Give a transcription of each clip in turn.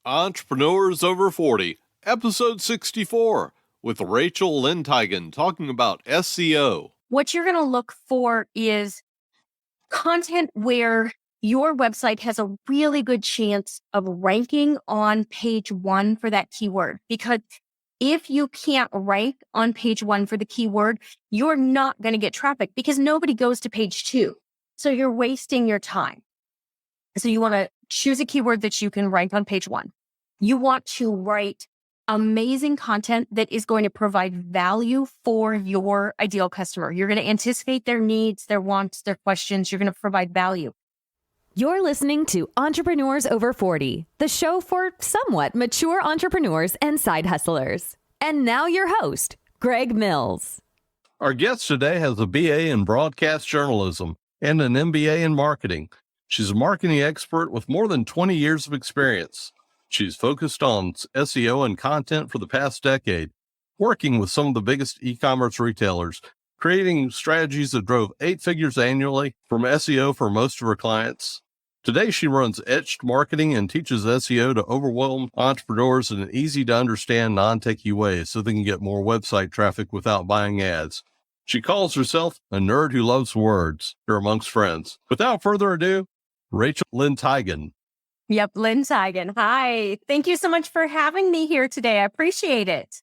Entrepreneurs Over 40, Episode 64, with Rachel Lindteigen talking about SEO. What you're going to look for is content where your website has a really good chance of ranking on page one for that keyword. Because if you can't rank on page one for the keyword, you're not going to get traffic because nobody goes to page two. So you're wasting your time. So you want to choose a keyword that you can rank on page one. You want to write amazing content that is going to provide value for your ideal customer. You're going to anticipate their needs, their wants, their questions. You're going to provide value. You're listening to Entrepreneurs Over 40, the show for somewhat mature entrepreneurs and side hustlers. And now your host, Greg Mills. Our guest today has a BA in broadcast journalism and an MBA in marketing. She's a marketing expert with more than 20 years of experience. She's focused on SEO and content for the past decade, working with some of the biggest e-commerce retailers, creating strategies that drove 8 figures annually from SEO for most of her clients. Today, she runs Etched Marketing and teaches SEO to overwhelmed entrepreneurs in an easy-to-understand, non-techy way so they can get more website traffic without buying ads. She calls herself a nerd who loves words, here amongst friends. Without further ado, Rachel Lindteigen. Yep, Lindteigen. Hi. Thank you so much for having me here today. I appreciate it.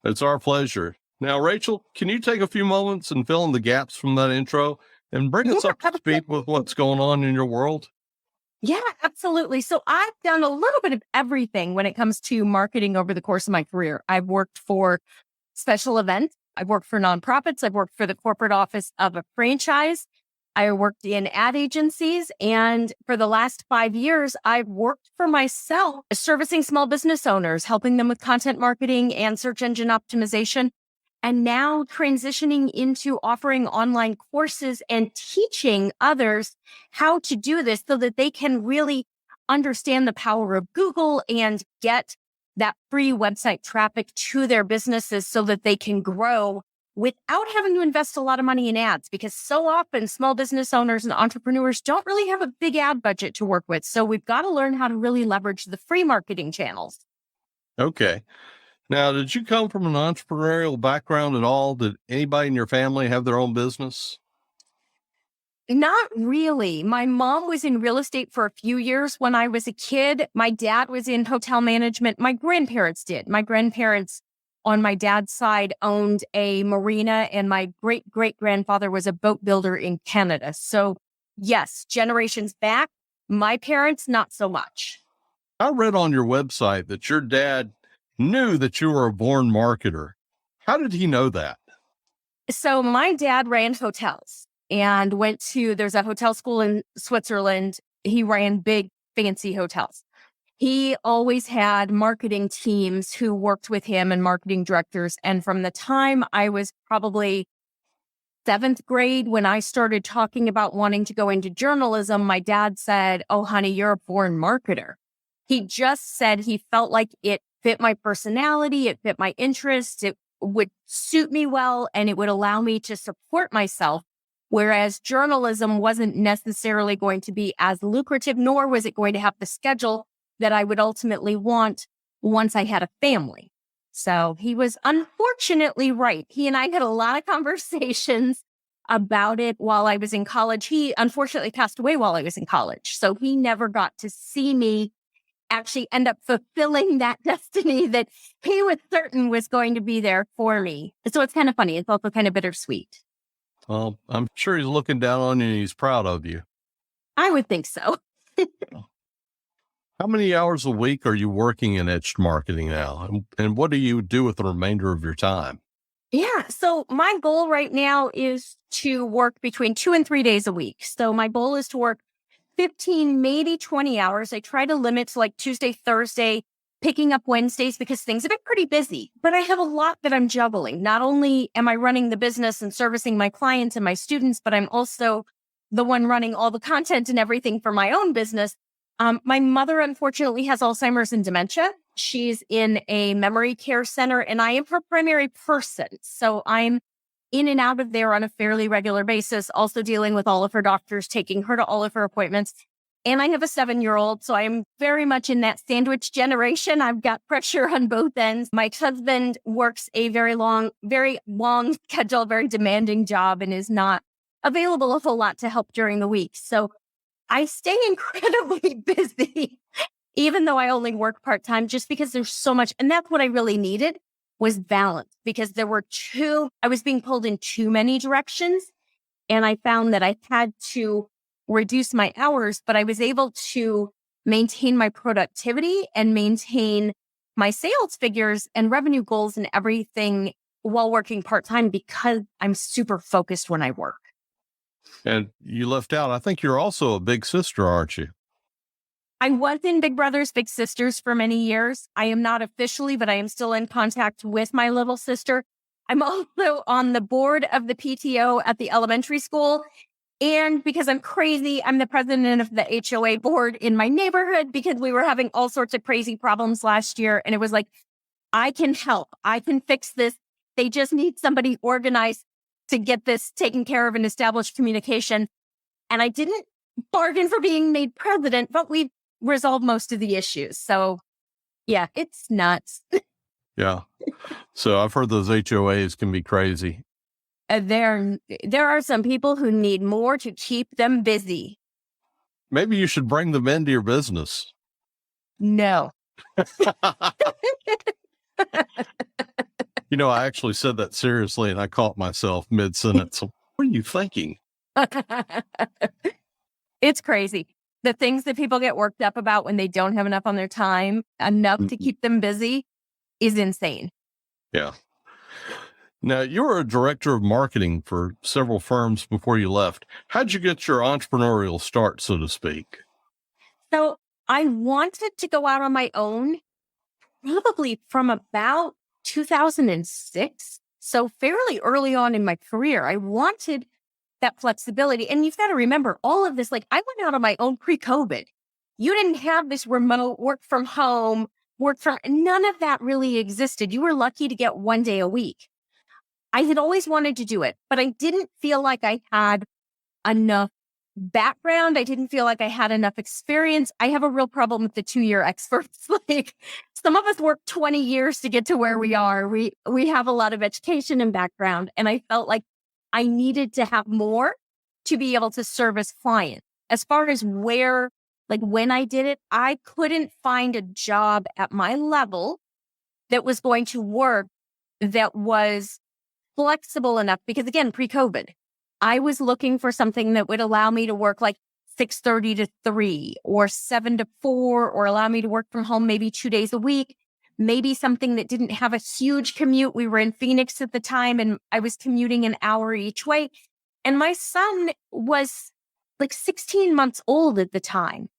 It's our pleasure. Now, Rachel, can you take a few moments and fill in the gaps from that intro and bring us up to speed with what's going on in your world? Yeah, absolutely. So I've done a little bit of everything when it comes to marketing over the course of my career. I've worked for special events. I've worked for nonprofits. I've worked for the corporate office of a franchise. I worked in ad agencies. And for the last 5 years, I've worked for myself, servicing small business owners, helping them with content marketing and search engine optimization. And now transitioning into offering online courses and teaching others how to do this so that they can really understand the power of Google and get that free website traffic to their businesses so that they can grow without having to invest a lot of money in ads, because so often small business owners and entrepreneurs don't really have a big ad budget to work with. So we've got to learn how to really leverage the free marketing channels. Okay. Now, did you come from an entrepreneurial background at all? Did anybody in your family have their own business? Not really. My mom was in real estate for a few years when I was a kid. My dad was in hotel management. My grandparents did. My grandparents on my dad's side owned a marina, and my great-great-grandfather was a boat builder in Canada. So yes, generations back, my parents, not so much. I read on your website that your dad knew that you were a born marketer. How did he know that? So my dad ran hotels and there's a hotel school in Switzerland. He ran big, fancy hotels. He always had marketing teams who worked with him and marketing directors. And from the time I was probably 7th grade, when I started talking about wanting to go into journalism, my dad said, "Oh, honey, you're a born marketer." He just said he felt like it fit my personality, it fit my interests, it would suit me well, and it would allow me to support myself. Whereas journalism wasn't necessarily going to be as lucrative, nor was it going to have the schedule that I would ultimately want once I had a family. So he was unfortunately right. He and I had a lot of conversations about it while I was in college. He unfortunately passed away while I was in college. So he never got to see me actually end up fulfilling that destiny that he was certain was going to be there for me. So it's kind of funny. It's also kind of bittersweet. Well, I'm sure he's looking down on you and he's proud of you. I would think so. How many hours a week are you working in Etched Marketing now? And what do you do with the remainder of your time? Yeah. So my goal right now is to work between 2 and 3 days a week. So my goal is to work 15, maybe 20 hours. I try to limit to like Tuesday, Thursday, picking up Wednesdays because things have been pretty busy. But I have a lot that I'm juggling. Not only am I running the business and servicing my clients and my students, but I'm also the one running all the content and everything for my own business. My mother, unfortunately, has Alzheimer's and dementia. She's in a memory care center, and I am her primary person. So I'm in and out of there on a fairly regular basis, also dealing with all of her doctors, taking her to all of her appointments. And I have a 7-year-old, so I'm very much in that sandwich generation. I've got pressure on both ends. My husband works a very long schedule, very demanding job, and is not available a whole lot to help during the week. So I stay incredibly busy, even though I only work part-time, just because there's so much. And that's what I really needed, was balance, because I was being pulled in too many directions. And I found that I had to reduce my hours, but I was able to maintain my productivity and maintain my sales figures and revenue goals and everything while working part-time, because I'm super focused when I work. And you left out, I think you're also a big sister, aren't you? I was in Big Brothers Big Sisters for many years. I am not officially, but I am still in contact with my little sister. I'm also on the board of the PTO at the elementary school. And because I'm crazy, I'm the president of the HOA board in my neighborhood, because we were having all sorts of crazy problems last year. And it was like, I can help. I can fix this. They just need somebody organized to get this taken care of and establish communication. And I didn't bargain for being made president, but we resolved most of the issues. So yeah, it's nuts. Yeah. So I've heard those HOAs can be crazy. There are some people who need more to keep them busy. Maybe you should bring them into your business. No. I actually said that seriously, and I caught myself mid-sentence. What are you thinking? It's crazy. The things that people get worked up about when they don't have enough on their time, enough to keep them busy, is insane. Yeah. Now, you were a director of marketing for several firms before you left. How'd you get your entrepreneurial start, so to speak? So I wanted to go out on my own probably from about 2006. So fairly early on in my career, I wanted that flexibility. And you've got to remember all of this, like I went out on my own pre-COVID. You didn't have this remote work from home, none of that really existed. You were lucky to get 1 day a week. I had always wanted to do it, but I didn't feel like I had enough background. I didn't feel like I had enough experience. I have a real problem with the 2-year experts. Like some of us work 20 years to get to where we are. We have a lot of education and background. And I felt like I needed to have more to be able to service clients. As far as when I did it, I couldn't find a job at my level that was going to work, that was flexible enough, because again, pre-COVID, I was looking for something that would allow me to work like 6:30 to 3 or 7 to 4, or allow me to work from home maybe 2 days a week, maybe something that didn't have a huge commute. We were in Phoenix at the time and I was commuting an hour each way. And my son was like 16 months old at the time.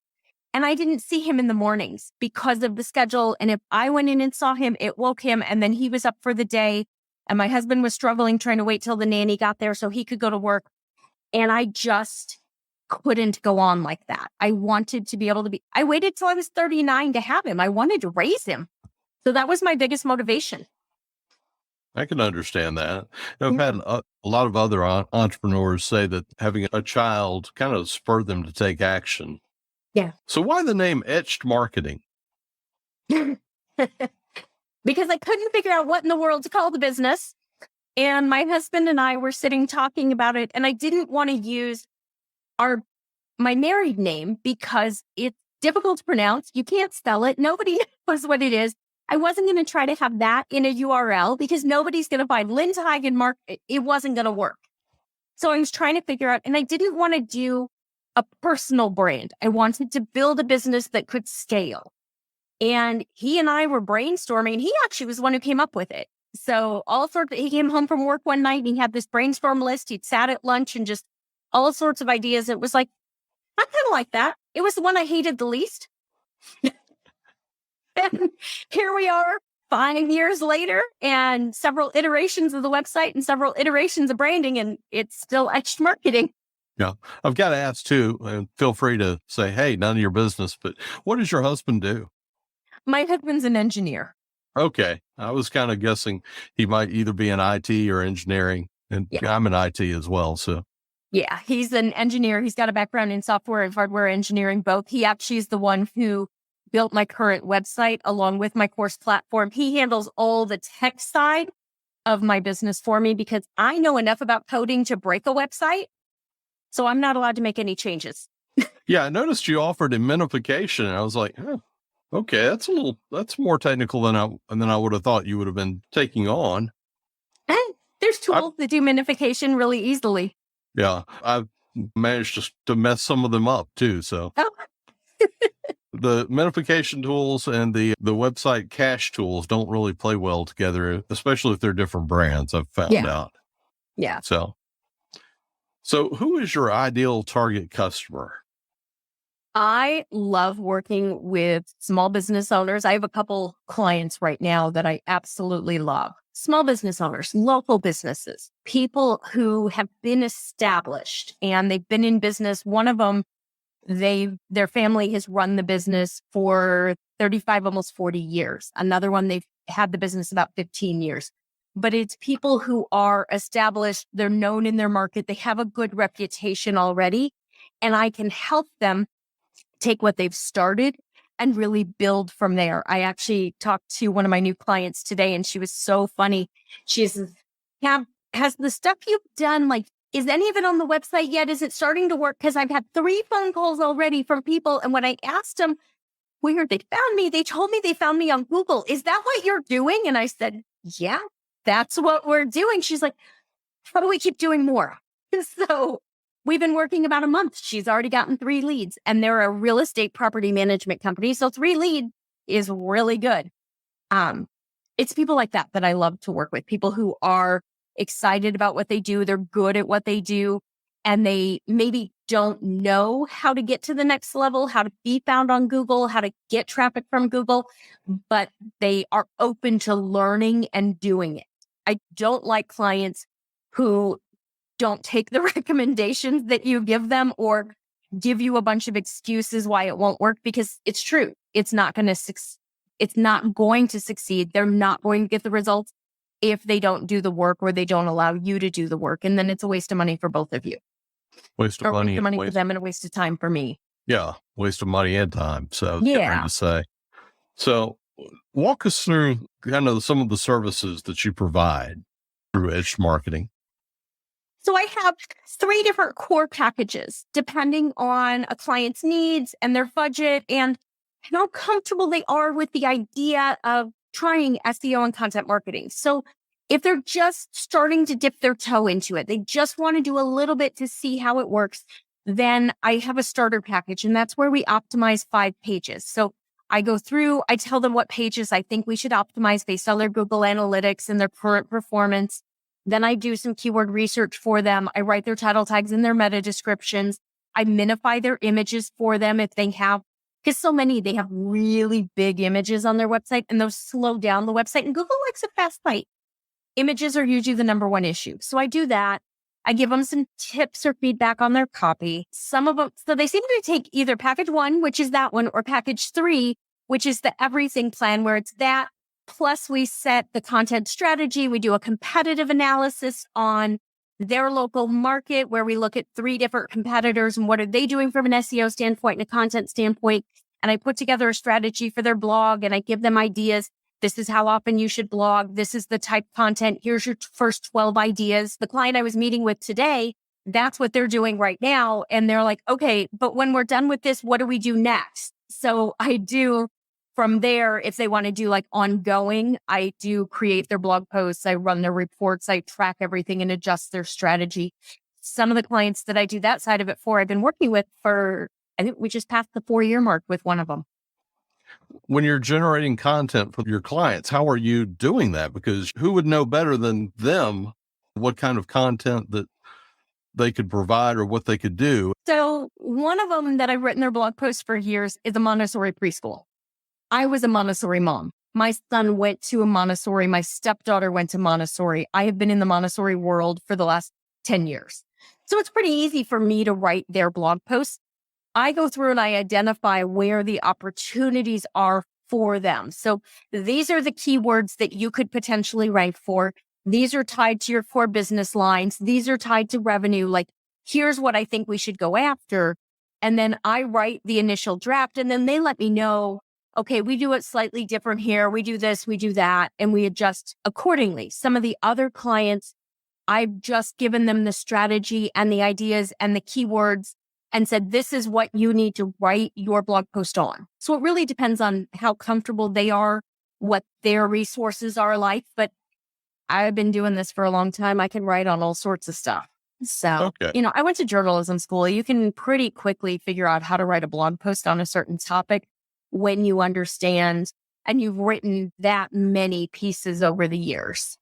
And I didn't see him in the mornings because of the schedule. And if I went in and saw him, it woke him. And then he was up for the day. And my husband was struggling trying to wait till the nanny got there so he could go to work. And I just couldn't go on like that. I wanted to be able to I waited till I was 39 to have him. I wanted to raise him. So that was my biggest motivation. I can understand that. I've had a lot of other entrepreneurs say that having a child kind of spurred them to take action. Yeah. So why the name Etched Marketing? Because I couldn't figure out what in the world to call the business. And my husband and I were sitting talking about it. And I didn't want to use my married name because it's difficult to pronounce. You can't spell it. Nobody knows what it is. I wasn't going to try to have that in a URL because nobody's going to find Lindteigen Mark. It wasn't going to work. So I was trying to figure out, and I didn't want to do a personal brand. I wanted to build a business that could scale. And he and I were brainstorming. He actually was the one who came up with it. So he came home from work one night and he had this brainstorm list. He'd sat at lunch and just all sorts of ideas. It was like, I kind of like that. It was the one I hated the least. And here we are 5 years later and several iterations of the website and several iterations of branding, and it's still Etched Marketing. Yeah. I've got to ask too, and feel free to say, hey, none of your business, but what does your husband do? My husband's an engineer. Okay. I was kind of guessing he might either be in IT or engineering, and I'm in IT as well. So Yeah, he's an engineer. He's got a background in software and hardware engineering, both. He actually is the one who built my current website along with my course platform. He handles all the tech side of my business for me because I know enough about coding to break a website. So I'm not allowed to make any changes. Yeah, I noticed you offered aminification, and I was like, okay, that's more technical than I would have thought you would have been taking on. And there's tools that do minification really easily. Yeah, I've managed to mess some of them up too. So the minification tools and the website cache tools don't really play well together, especially if they're different brands. I've found out. Yeah. So who is your ideal target customer? I love working with small business owners. I have a couple clients right now that I absolutely love. Small business owners, local businesses, people who have been established and they've been in business. One of them, their family has run the business for 35, almost 40 years. Another one, they've had the business about 15 years. But it's people who are established. They're known in their market. They have a good reputation already. And I can help them take what they've started and really build from there. I actually talked to one of my new clients today and she was so funny. She says, has the stuff you've done, like, is any of it on the website yet? Is it starting to work? Because I've had 3 phone calls already from people. And when I asked them where they found me, they told me they found me on Google. Is that what you're doing? And I said, yeah, that's what we're doing. She's like, how do we keep doing more? So we've been working about a month. She's already gotten 3 leads and they're a real estate property management company. So 3 leads is really good. It's people like that I love to work with. People who are excited about what they do. They're good at what they do. And they maybe don't know how to get to the next level, how to be found on Google, how to get traffic from Google, but they are open to learning and doing it. I don't like clients who don't take the recommendations that you give them or give you a bunch of excuses why it won't work, because it's true. It's not going to succeed. They're not going to get the results if they don't do the work or they don't allow you to do the work. And then it's a waste of money for both of you. Waste of money for them and a waste of time for me. Yeah, waste of money and time. So yeah, to say. So walk us through kind of some of the services that you provide through Edge Marketing. So I have 3 different core packages depending on a client's needs and their budget and how comfortable they are with the idea of trying SEO and content marketing. So if they're just starting to dip their toe into it, they just want to do a little bit to see how it works, then I have a starter package, and that's where we optimize 5 pages. So I go through, I tell them what pages I think we should optimize based on their Google Analytics and their current performance. Then I do some keyword research for them. I write their title tags and their meta descriptions. I minify their images for them if they have, because so many, they have really big images on their website and those slow down the website, and Google likes a fast bite. Images are usually the number one issue. So I do that. I give them some tips or feedback on their copy. Some of them, so they seem to take either package 1, which is that one, or package 3, which is the everything plan, where it's that. Plus we set the content strategy. We do a competitive analysis on their local market where we look at 3 different competitors and what are they doing from an SEO standpoint and a content standpoint. And I put together a strategy for their blog and I give them ideas. This is how often you should blog. This is the type of content. Here's your first 12 ideas. The client I was meeting with today, that's what they're doing right now. And they're like, okay, but when we're done with this, what do we do next? So I do from there, if they want to do like ongoing, I do create their blog posts. I run their reports. I track everything and adjust their strategy. Some of the clients that I do that side of it for, I've been working with for, I think we just passed the 4-year mark with one of them. When you're generating content for your clients, how are you doing that? Because who would know better than them what kind of content that they could provide or what they could do? So one of them that I've written their blog posts for years is a Montessori preschool. I was a Montessori mom. My son went to a Montessori. My stepdaughter went to Montessori. I have been in the Montessori world for the last 10 years. So it's pretty easy for me to write their blog posts. I go through and I identify where the opportunities are for them. So these are the keywords that you could potentially rank for. These are tied to your core business lines. These are tied to revenue. Like Here's what I think we should go after. And then I write the initial draft, and then they let me know, okay, we do it slightly different here. We do this, we do that, and we adjust accordingly. Some of the other clients, I've just given them the strategy and the ideas and the keywords and said, this is what you need to write your blog post on. So it really depends on how comfortable they are, what their resources are like. But I've been doing this for a long time. I can write on all sorts of stuff. So, Okay. I went to journalism school. You can pretty quickly figure out how to write a blog post on a certain topic when you understand and you've written that many pieces over the years.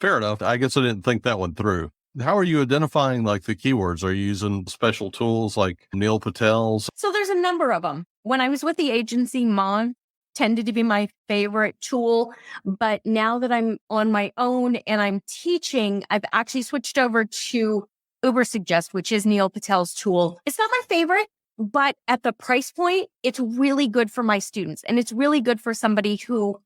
Fair enough. I guess I didn't think that one through. How are you identifying like the keywords? Are you using special tools like Neil Patel's? So there's a number of them. When I was with the agency, Mon tended to be my favorite tool. But now that I'm on my own and I'm teaching, I've actually switched over to Ubersuggest, which is Neil Patel's tool. It's not my favorite, but at the price point, it's really good for my students. And it's really good for somebody who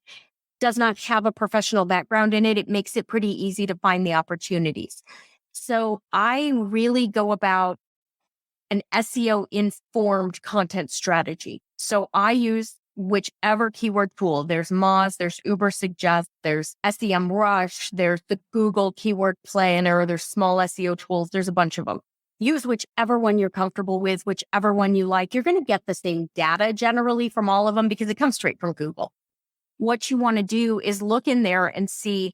does not have a professional background in it. It makes it pretty easy to find the opportunities. So I really go about an SEO informed content strategy. So I use whichever keyword tool. There's Moz, there's Ubersuggest, there's SEMrush, there's the Google Keyword Planner, there's small SEO tools. There's a bunch of them. Use whichever one you're comfortable with, whichever one you like. You're going to get the same data generally from all of them because it comes straight from Google. What you want to do is look in there and see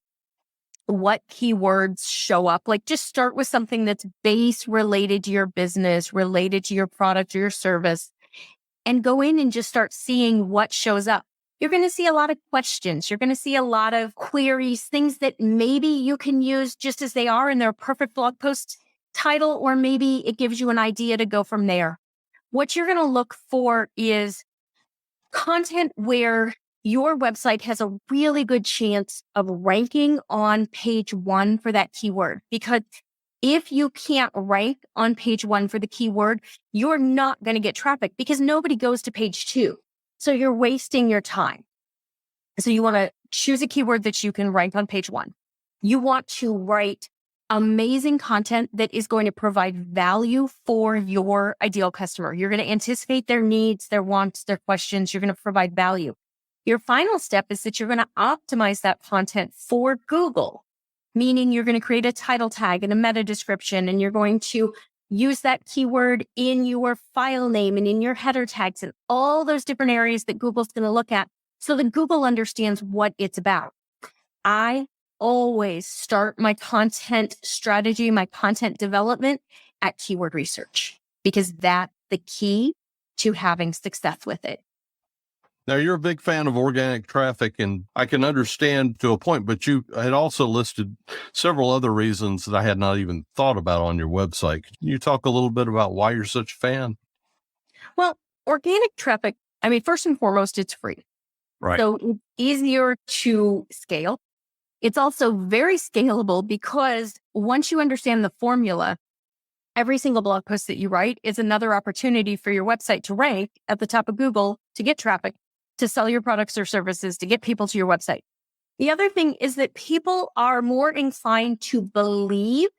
what keywords show up. Like just start with something that's base related to your business, related to your product or your service, and go in and just start seeing what shows up. You're going to see a lot of questions. You're going to see a lot of queries, things that maybe you can use just as they are in their perfect blog post title, or maybe it gives you an idea to go from there. What you're going to look for is content where your website has a really good chance of ranking on page 1 for that keyword. Because if you can't rank on page 1 for the keyword, you're not going to get traffic because nobody goes to page 2. So you're wasting your time. So you want to choose a keyword that you can rank on page 1. You want to write amazing content that is going to provide value for your ideal customer. You're going to anticipate their needs, their wants, their questions. You're going to provide value. Your final step is that you're going to optimize that content for Google, meaning you're going to create a title tag and a meta description, and you're going to use that keyword in your file name and in your header tags and all those different areas that Google's going to look at so that Google understands what it's about. I always start my content strategy, my content development at keyword research, because that's the key to having success with it. Now, you're a big fan of organic traffic, and I can understand to a point, but you had also listed several other reasons that I had not even thought about on your website. Can you talk a little bit about why you're such a fan? Well, organic traffic, first and foremost, it's free. Right. So it's easier to scale. It's also very scalable because once you understand the formula, every single blog post that you write is another opportunity for your website to rank at the top of Google, to get traffic, to sell your products or services, to get people to your website. The other thing is that people are more inclined to believe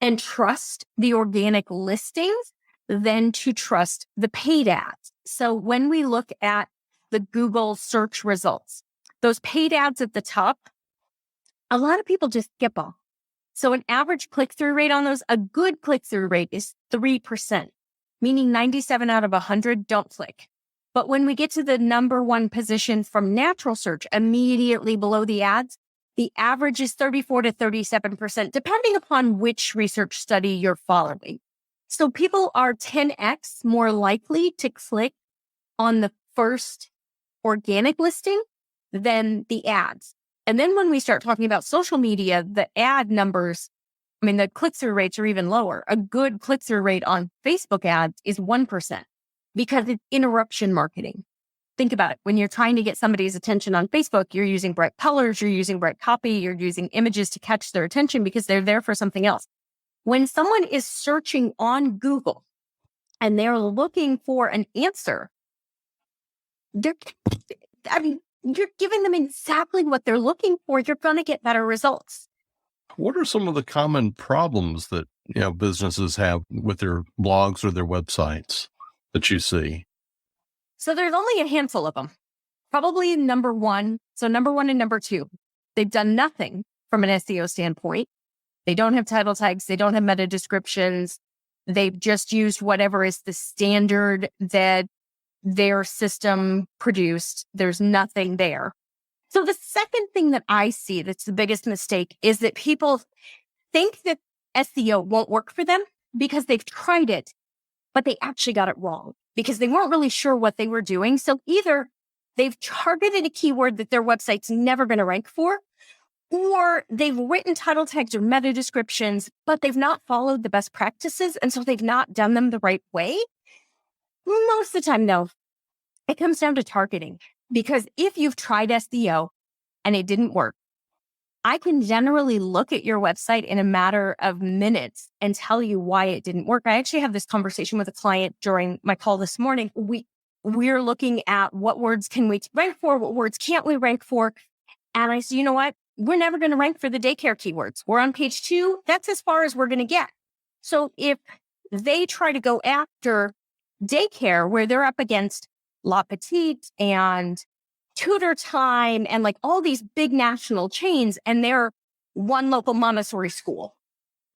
and trust the organic listings than to trust the paid ads. So when we look at the Google search results, those paid ads at the top, a lot of people just skip them. So an average click-through rate on those, a good click-through rate is 3%, meaning 97 out of 100 don't click. But when we get to the number 1 position from natural search, immediately below the ads, the average is 34 to 37%, depending upon which research study you're following. So people are 10x more likely to click on the first organic listing than the ads. And then when we start talking about social media, the ad numbers, the click-through rates are even lower. A good click-through rate on Facebook ads is 1%. Because it's interruption marketing. Think about it. When you're trying to get somebody's attention on Facebook, you're using bright colors, you're using bright copy, you're using images to catch their attention because they're there for something else. When someone is searching on Google and they're looking for an answer, you're giving them exactly what they're looking for. You're going to get better results. What are some of the common problems that businesses have with their blogs or their websites that you see? So there's only a handful of them. Probably number one. So number one and number two, they've done nothing from an SEO standpoint. They don't have title tags. They don't have meta descriptions. They've just used whatever is the standard that their system produced. There's nothing there. So the second thing that I see that's the biggest mistake is that people think that SEO won't work for them because they've tried it, but they actually got it wrong because they weren't really sure what they were doing. So either they've targeted a keyword that their website's never going to rank for, or they've written title tags or meta descriptions, but they've not followed the best practices. And so they've not done them the right way. Most of the time, though, it comes down to targeting. Because if you've tried SEO and it didn't work, I can generally look at your website in a matter of minutes and tell you why it didn't work. I actually have this conversation with a client during my call this morning. We're looking at what words can we rank for, what words can't we rank for. And I said, you know what? We're never going to rank for the daycare keywords. We're on page 2. That's as far as we're going to get. So if they try to go after daycare where they're up against La Petite and Tutor Time and like all these big national chains and they're one local Montessori school,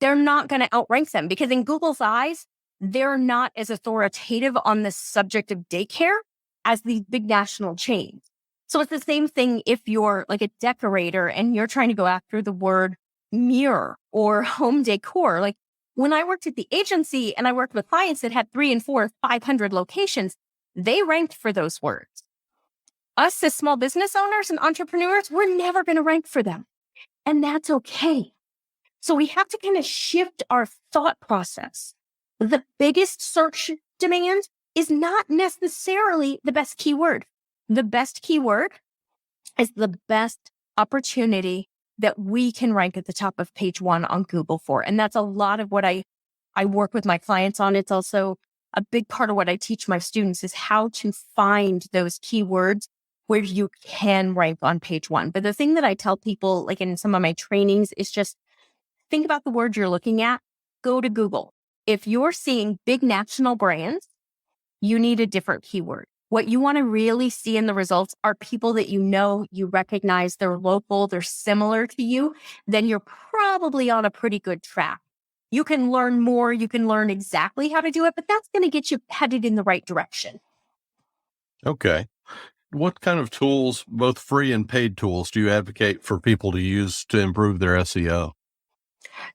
they're not going to outrank them because in Google's eyes, they're not as authoritative on the subject of daycare as these big national chains. So it's the same thing if you're like a decorator and you're trying to go after the word mirror or home decor. Like when I worked at the agency and I worked with clients that had 300 and 400, 500 locations, they ranked for those words. Us as small business owners and entrepreneurs, we're never going to rank for them. And that's okay. So we have to kind of shift our thought process. The biggest search demand is not necessarily the best keyword. The best keyword is the best opportunity that we can rank at the top of page 1 on Google for. And that's a lot of what I work with my clients on. It's also a big part of what I teach my students is how to find those keywords where you can rank on page 1. But the thing that I tell people, like in some of my trainings, is just think about the word you're looking at. Go to Google. If you're seeing big national brands, you need a different keyword. What you want to really see in the results are people that you recognize, they're local, they're similar to you, then you're probably on a pretty good track. You can learn more, you can learn exactly how to do it, but that's going to get you headed in the right direction. Okay. What kind of tools, both free and paid tools, do you advocate for people to use to improve their SEO?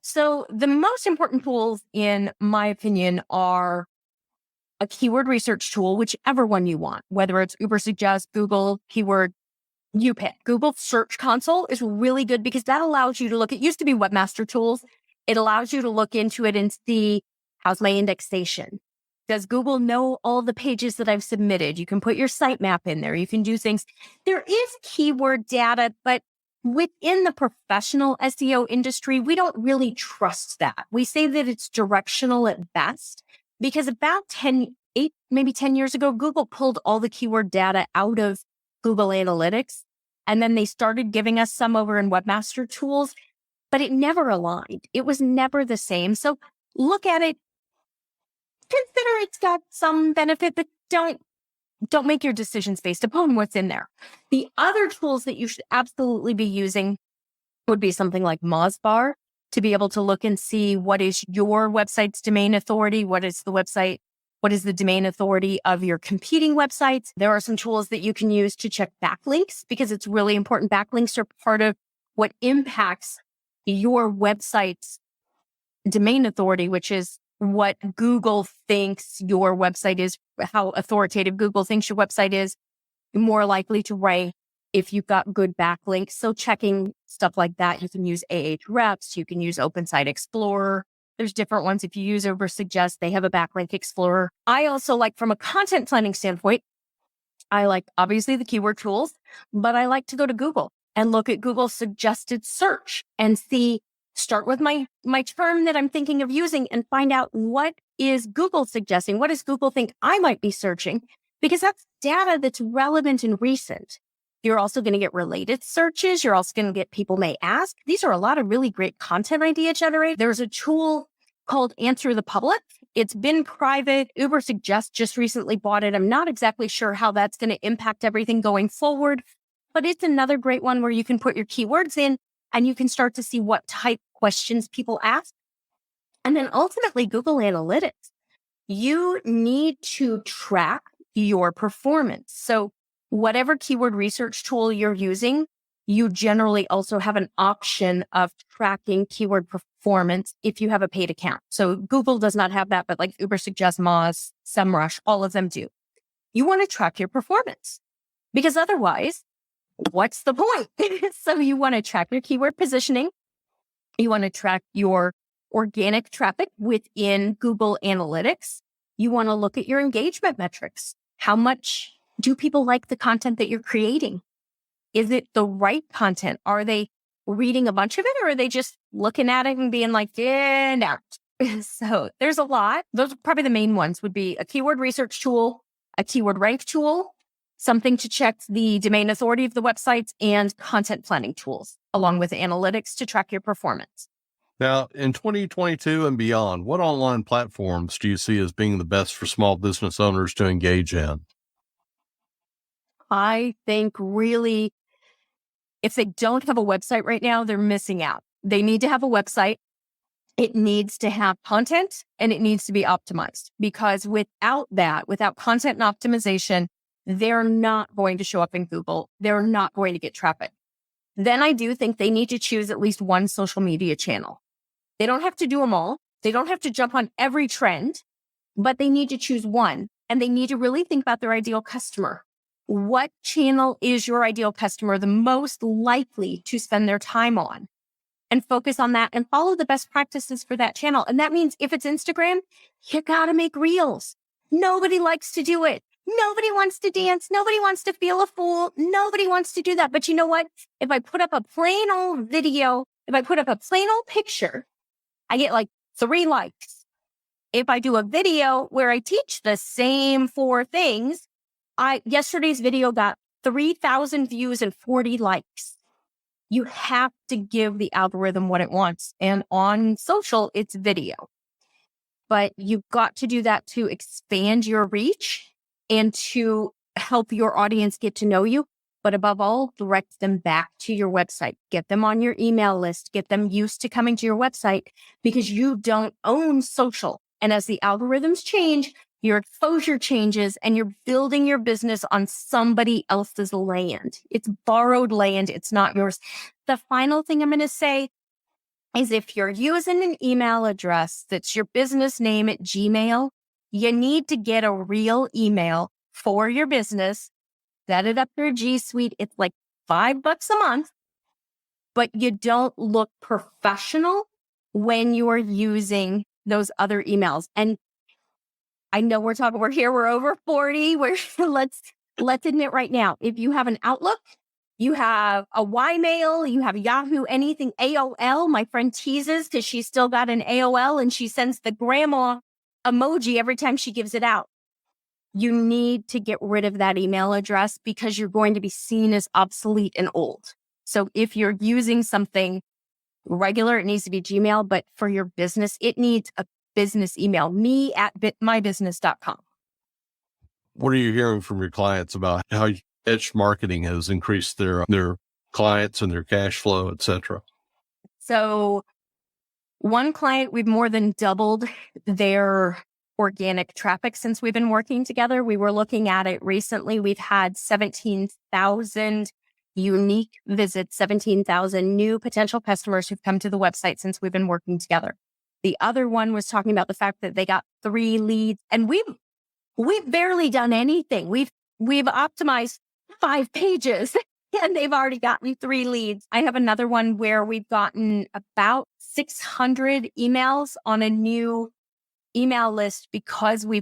So the most important tools, in my opinion, are a keyword research tool, whichever one you want, whether it's Ubersuggest, Google, keyword, you pick. Google Search Console is really good because that allows you to look, it used to be Webmaster Tools. It allows you to look into it and see, how's my indexation? Does Google know all the pages that I've submitted? You can put your sitemap in there. You can do things. There is keyword data, but within the professional SEO industry, we don't really trust that. We say that it's directional at best because about 10 years ago, Google pulled all the keyword data out of Google Analytics. And then they started giving us some over in Webmaster Tools, but it never aligned. It was never the same. So look at it, consider it's got some benefit, but don't make your decisions based upon what's in there. The other tools that you should absolutely be using would be something like Mozbar to be able to look and see what is your website's domain authority, what is the domain authority of your competing websites. There are some tools that you can use to check backlinks because it's really important. Backlinks are part of what impacts your website's domain authority, which is what Google thinks your website is, how authoritative Google thinks your website is, more likely to rank if you've got good backlinks. So checking stuff like that, you can use Ahrefs, you can use Open Site Explorer. There's different ones. If you use Ubersuggest, they have a backlink explorer. I also like, from a content planning standpoint, I like obviously the keyword tools, but I like to go to Google and look at Google's suggested search and start with my term that I'm thinking of using and find out what is Google suggesting? What does Google think I might be searching? Because that's data that's relevant and recent. You're also going to get related searches. You're also going to get people may ask. These are a lot of really great content idea generate. There's a tool called Answer the Public. It's been private. Uber Suggest just recently bought it. I'm not exactly sure how that's going to impact everything going forward, but it's another great one where you can put your keywords in and you can start to see what type questions people ask. And then ultimately Google Analytics. You need to track your performance. So whatever keyword research tool you're using, you generally also have an option of tracking keyword performance if you have a paid account. So Google does not have that, but like Uber Suggest, Moz, SEMrush, all of them do. You want to track your performance because otherwise, what's the point? So you want to track your keyword positioning. You want to track your organic traffic within Google Analytics. You want to look at your engagement metrics. How much do people like the content that you're creating? Is it the right content? Are they reading a bunch of it or are they just looking at it and being like, yeah, no. So there's a lot. Those are probably the main ones would be a keyword research tool, a keyword rank tool, something to check the domain authority of the websites, and content planning tools, along with analytics to track your performance. Now, in 2022 and beyond, what online platforms do you see as being the best for small business owners to engage in? I think really, if they don't have a website right now, they're missing out. They need to have a website. It needs to have content and it needs to be optimized, because without that, without content and optimization, they're not going to show up in Google. They're not going to get traffic. Then I do think they need to choose at least one social media channel. They don't have to do them all. They don't have to jump on every trend, but they need to choose one, and they need to really think about their ideal customer. What channel is your ideal customer the most likely to spend their time on? And focus on that and follow the best practices for that channel. And that means if it's Instagram, you gotta make reels. Nobody likes to do it. Nobody wants to dance. Nobody wants to feel a fool. Nobody wants to do that. But you know what? If I put up a plain old video, if I put up a plain old picture, I get like 3 likes. If I do a video where I teach the same 4 things, yesterday's video got 3,000 views and 40 likes. You have to give the algorithm what it wants. And on social, it's video. But you've got to do that to expand your reach and to help your audience get to know you. But above all, direct them back to your website. Get them on your email list. Get them used to coming to your website, because you don't own social. And as the algorithms change, your exposure changes and you're building your business on somebody else's land. It's borrowed land. It's not yours. The final thing I'm going to say is if you're using an email address that's your business name at Gmail, you need to get a real email for your business. Set it up your G Suite. It's like $5 a month, but you don't look professional when you are using those other emails. And I know we're over 40. Let's admit right now, if you have an Outlook, you have a Ymail, you have Yahoo, anything, AOL. My friend teases because she's still got an AOL and she sends the grandma emoji every time she gives it out. You need to get rid of that email address because you're going to be seen as obsolete and old. So if you're using something regular, it needs to be Gmail, but for your business, it needs a business email, me@mybusiness.com. What are you hearing from your clients about how edge marketing has increased their clients and their cash flow, et cetera? So one client, we've more than doubled their organic traffic since we've been working together. We were looking at it recently. We've had 17,000 unique visits, 17,000 new potential customers who've come to the website since we've been working together. The other one was talking about the fact that they got 3 leads, and we've barely done anything. We've optimized 5 pages and they've already gotten 3 leads. I have another one where we've gotten about 600 emails on a new email list because we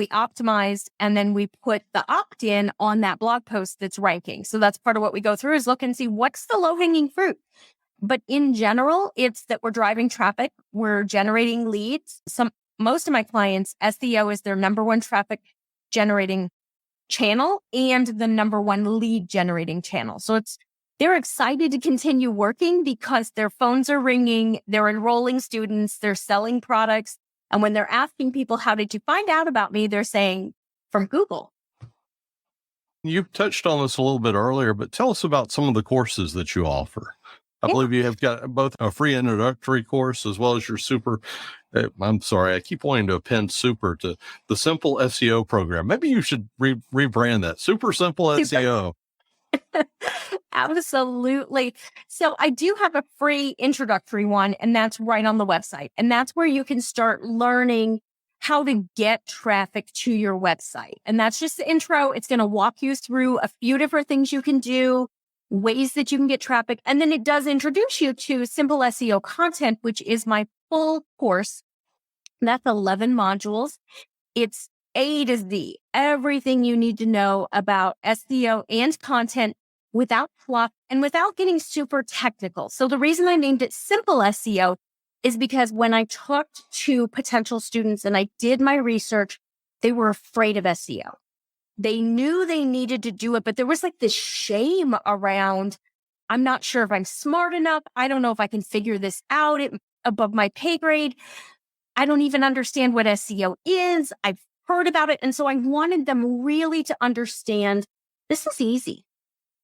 optimized and then we put the opt-in on that blog post that's ranking. So that's part of what we go through is look and see what's the low-hanging fruit. But in general, it's that we're driving traffic, we're generating leads. Most of my clients, SEO is their number one traffic generating channel and the number one lead generating channel. So they're excited to continue working because their phones are ringing, they're enrolling students, they're selling products. And when they're asking people, how did you find out about me? They're saying from Google. You touched on this a little bit earlier, but tell us about some of the courses that you offer. I Yeah. believe you have got both a free introductory course as well as your super. I'm sorry, I keep wanting to append super to the Simple SEO program. Maybe you should rebrand that. Super Simple SEO. Absolutely. So I do have a free introductory one, and that's right on the website. And that's where you can start learning how to get traffic to your website. And that's just the intro. It's going to walk you through a few different things you can do, ways that you can get traffic. And then it does introduce you to Simple SEO content, which is my full course. That's 11 modules. It's A to Z, everything you need to know about SEO and content without fluff and without getting super technical. So the reason I named it Simple SEO is because when I talked to potential students and I did my research, they were afraid of SEO. They knew they needed to do it, but there was like this shame around, I'm not sure if I'm smart enough. I don't know if I can figure this out above my pay grade. I don't even understand what SEO is. I've heard about it. And so I wanted them really to understand this is easy.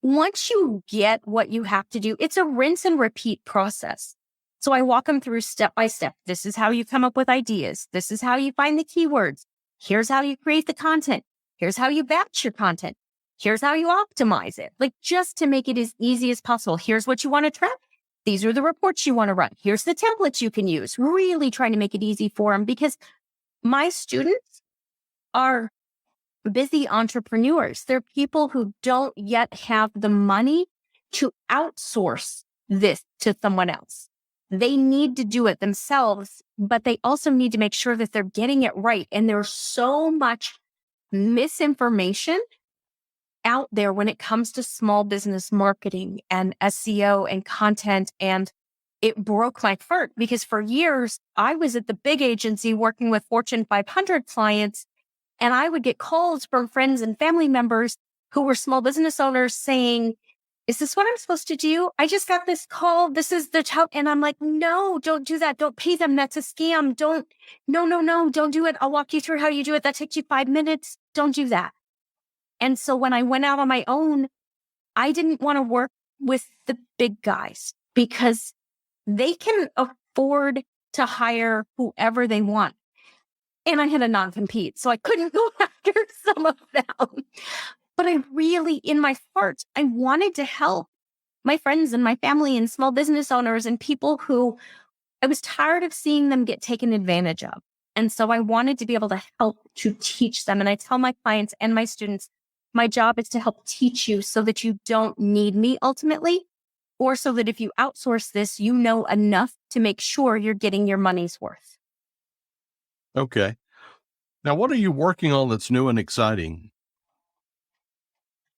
Once you get what you have to do, it's a rinse and repeat process. So I walk them through step by step. This is how you come up with ideas. This is how you find the keywords. Here's how you create the content. Here's how you batch your content. Here's how you optimize it. Like just to make it as easy as possible. Here's what you want to track. These are the reports you want to run. Here's the templates you can use. Really trying to make it easy for them because my students are busy entrepreneurs. They're people who don't yet have the money to outsource this to someone else. They need to do it themselves, but they also need to make sure that they're getting it right. And there's so much misinformation out there when it comes to small business marketing and SEO and content. And it broke my heart because for years I was at the big agency working with Fortune 500 clients. And I would get calls from friends and family members who were small business owners saying, is this what I'm supposed to do? I just got this call. This is the top. And I'm like, no, don't do that. Don't pay them. That's a scam. No, don't do it. I'll walk you through how you do it. That takes you 5 minutes. Don't do that. And so when I went out on my own, I didn't want to work with the big guys because they can afford to hire whoever they want. And I had a non-compete, so I couldn't go after some of them. But I really, in my heart, I wanted to help my friends and my family and small business owners and people who I was tired of seeing them get taken advantage of. And so I wanted to be able to help to teach them. And I tell my clients and my students, my job is to help teach you so that you don't need me ultimately, or so that if you outsource this, you know enough to make sure you're getting your money's worth. Okay. Now, what are you working on that's new and exciting?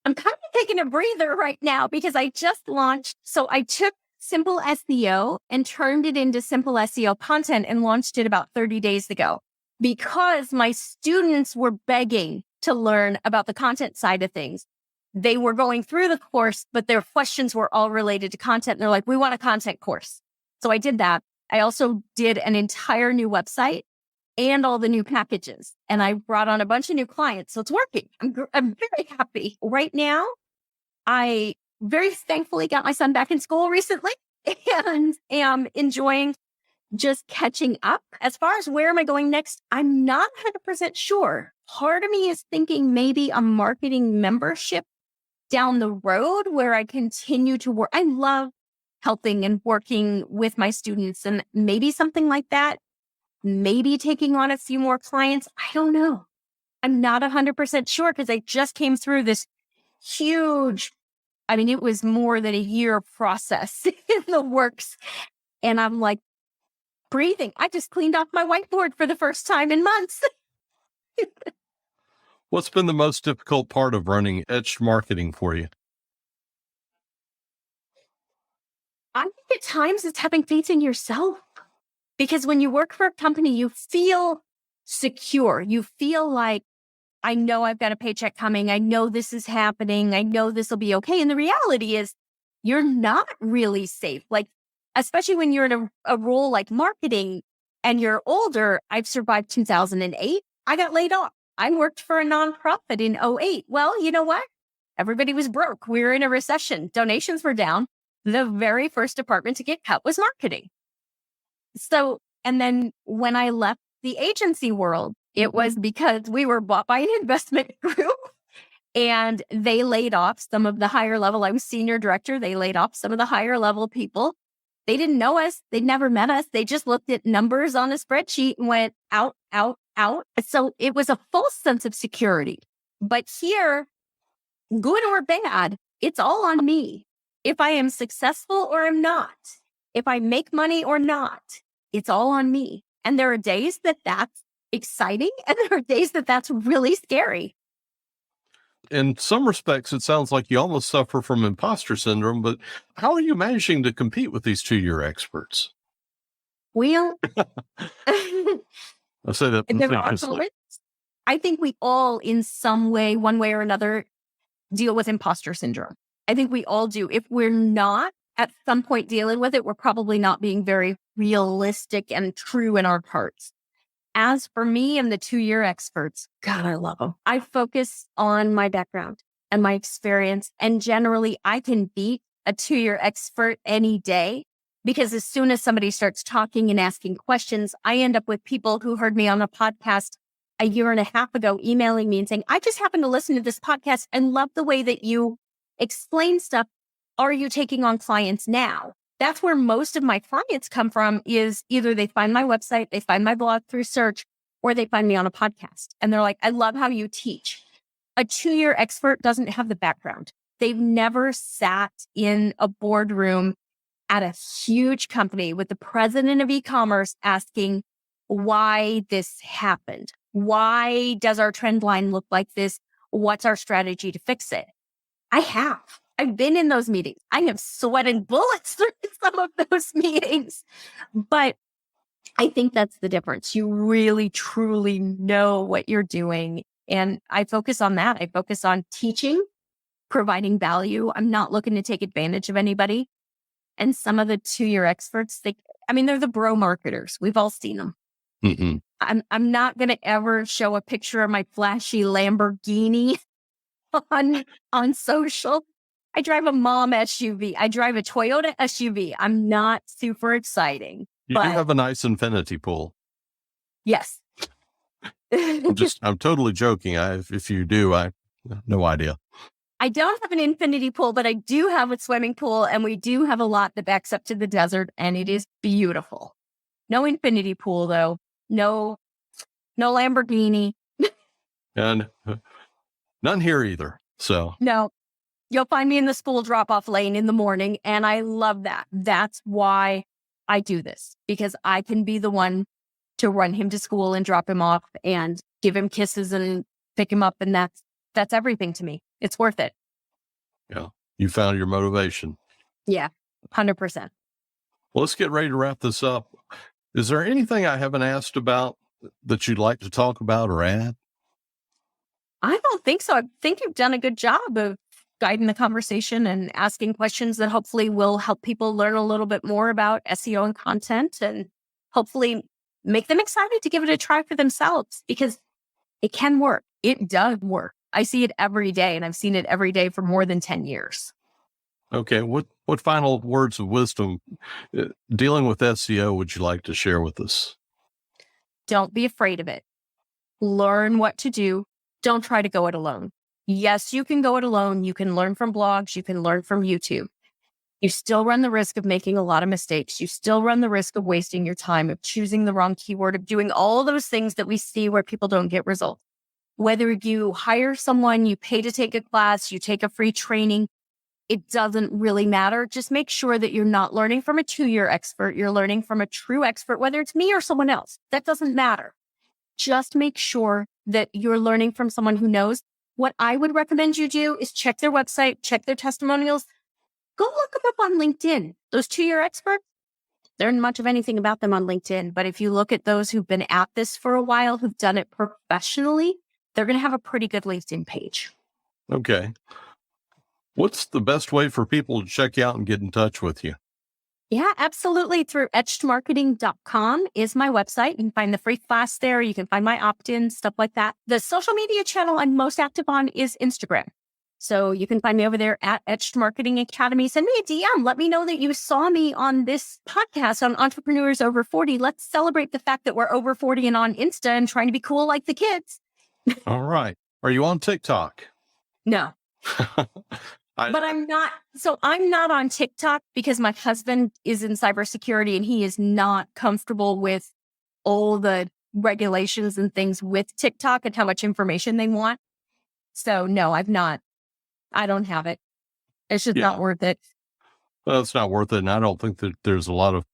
I'm kind of taking a breather right now because I just launched. So I took Simple SEO and turned it into Simple SEO content and launched it about 30 days ago because my students were begging to learn about the content side of things. They were going through the course, but their questions were all related to content. And they're like, we want a content course. So I did that. I also did an entire new website and all the new packages. And I brought on a bunch of new clients. So it's working. I'm very happy. Right now, I very thankfully got my son back in school recently and am enjoying just catching up. As far as where am I going next, I'm not 100% sure. Part of me is thinking maybe a marketing membership down the road where I continue to work. I love helping and working with my students and maybe something like that. Maybe taking on a few more clients. I don't know. I'm not 100% sure because I just came through this huge, it was more than a year process in the works. And I'm like breathing. I just cleaned off my whiteboard for the first time in months. What's been the most difficult part of running etched marketing for you? I think at times it's having faith in yourself. Because when you work for a company, you feel secure. You feel like I know I've got a paycheck coming. I know this is happening. I know this will be okay. And the reality is you're not really safe. Like, especially when you're in a role like marketing and you're older. I've survived 2008. I got laid off. I worked for a nonprofit in '08. Well, you know what? Everybody was broke. We were in a recession. Donations were down. The very first department to get cut was marketing. So, and then when I left the agency world, it was because we were bought by an investment group and they laid off some of the higher level. I was senior director. They laid off some of the higher level people. They didn't know us. They'd never met us. They just looked at numbers on a spreadsheet and went out, out, out. So it was a false sense of security. But here, good or bad, it's all on me. If I am successful or I'm not, if I make money or not, it's all on me. And there are days that that's exciting and there are days that that's really scary. In some respects, it sounds like you almost suffer from imposter syndrome, but how are you managing to compete with these 2-year experts? Well, I say that there are facetiously. moments. I think we all, in some way, one way or another, deal with imposter syndrome. I think we all do. If we're not at some point dealing with it, we're probably not being very realistic and true in our parts. As for me and the 2-year experts, God, I love them. I focus on my background and my experience. And generally, I can beat a 2-year expert any day because as soon as somebody starts talking and asking questions, I end up with people who heard me on a podcast a year and a half ago emailing me and saying, I just happened to listen to this podcast and love the way that you explain stuff. Are you taking on clients now? That's where most of my clients come from is either they find my website, they find my blog through search, or they find me on a podcast. And they're like, I love how you teach. A 2-year expert doesn't have the background. They've never sat in a boardroom at a huge company with the president of e-commerce asking why this happened. Why does our trend line look like this? What's our strategy to fix it? I have. I've been in those meetings. I have sweated bullets through some of those meetings. But I think that's the difference. You really, truly know what you're doing. And I focus on that. I focus on teaching, providing value. I'm not looking to take advantage of anybody. And some of the 2-year experts, they're the bro marketers. We've all seen them. Mm-hmm. I'm not going to ever show a picture of my flashy Lamborghini on social. I drive a mom SUV. I drive a Toyota SUV. I'm not super exciting. You but do have a nice infinity pool. Yes. I'm totally joking. If you do, I have no idea. I don't have an infinity pool, but I do have a swimming pool and we do have a lot that backs up to the desert and it is beautiful. No infinity pool though. No Lamborghini. And none here either. So No. You'll find me in the school drop-off lane in the morning, and I love that. That's why I do this, because I can be the one to run him to school and drop him off and give him kisses and pick him up, and that's everything to me. It's worth it. yeah, you found your motivation. Yeah, 100%. Well, let's get ready to wrap this up. Is there anything I haven't asked about that you'd like to talk about or add? I don't think so. I think you've done a good job of guiding the conversation and asking questions that hopefully will help people learn a little bit more about SEO and content and hopefully make them excited to give it a try for themselves because it can work. It does work. I see it every day and I've seen it every day for more than 10 years. Okay. What final words of wisdom dealing with SEO would you like to share with us? Don't be afraid of it. Learn what to do. Don't try to go it alone. Yes, you can go it alone. You can learn from blogs. You can learn from YouTube. You still run the risk of making a lot of mistakes. You still run the risk of wasting your time, of choosing the wrong keyword, of doing all those things that we see where people don't get results. Whether you hire someone, you pay to take a class, you take a free training, it doesn't really matter. Just make sure that you're not learning from a 2-year expert. You're learning from a true expert, whether it's me or someone else. That doesn't matter. Just make sure that you're learning from someone who knows. What I would recommend you do is check their website, check their testimonials, go look them up on LinkedIn. Those 2-year experts, there isn't much of anything about them on LinkedIn. But if you look at those who've been at this for a while, who've done it professionally, they're going to have a pretty good LinkedIn page. Okay. What's the best way for people to check you out and get in touch with you? Yeah, absolutely. Through etchedmarketing.com is my website. You can find the free class there. You can find my opt-in, stuff like that. The social media channel I'm most active on is Instagram. So you can find me over there at Etched Marketing Academy. Send me a DM. Let me know that you saw me on this podcast on Entrepreneurs Over 40. Let's celebrate the fact that we're over 40 and on Insta and trying to be cool like the kids. All right. Are you on TikTok? No. But I'm not. So I'm not on TikTok because my husband is in cybersecurity and he is not comfortable with all the regulations and things with TikTok and how much information they want. So no, I've not. I don't have it. It's just not worth it. Well, it's not worth it. And I don't think that there's a lot of,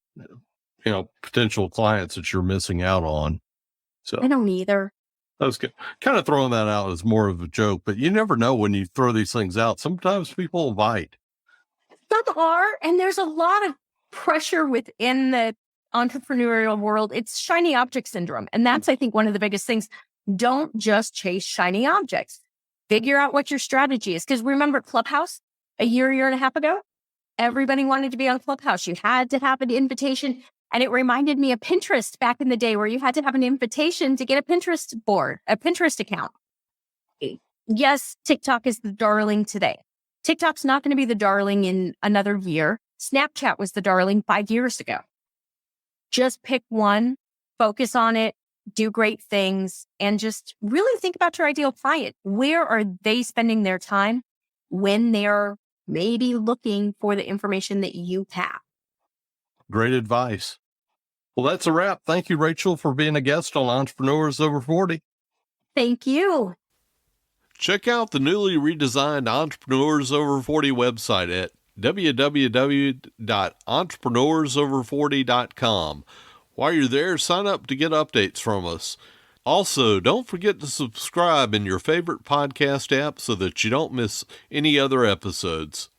potential clients that you're missing out on. So I don't either. I was kind of throwing that out as more of a joke, but you never know when you throw these things out. Sometimes people bite. Some are, and there's a lot of pressure within the entrepreneurial world. It's shiny object syndrome. And that's, I think, one of the biggest things. Don't just chase shiny objects. Figure out what your strategy is. Because remember Clubhouse a year and a half ago? Everybody wanted to be on Clubhouse. You had to have an invitation. And it reminded me of Pinterest back in the day where you had to have an invitation to get a Pinterest board, a Pinterest account. Yes, TikTok is the darling today. TikTok's not going to be the darling in another year. Snapchat was the darling 5 years ago. Just pick one, focus on it, do great things, and just really think about your ideal client. Where are they spending their time when they're maybe looking for the information that you have? Great advice. Well, that's a wrap. Thank you, Rachel, for being a guest on Entrepreneurs Over 40. Thank you. Check out the newly redesigned Entrepreneurs Over 40 website at www.entrepreneursover40.com. While you're there, sign up to get updates from us. Also, don't forget to subscribe in your favorite podcast app so that you don't miss any other episodes.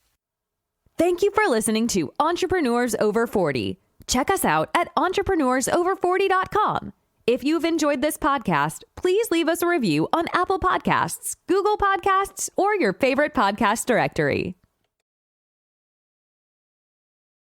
Thank you for listening to Entrepreneurs Over 40. Check us out at entrepreneursover40.com. If you've enjoyed this podcast, please leave us a review on Apple Podcasts, Google Podcasts, or your favorite podcast directory.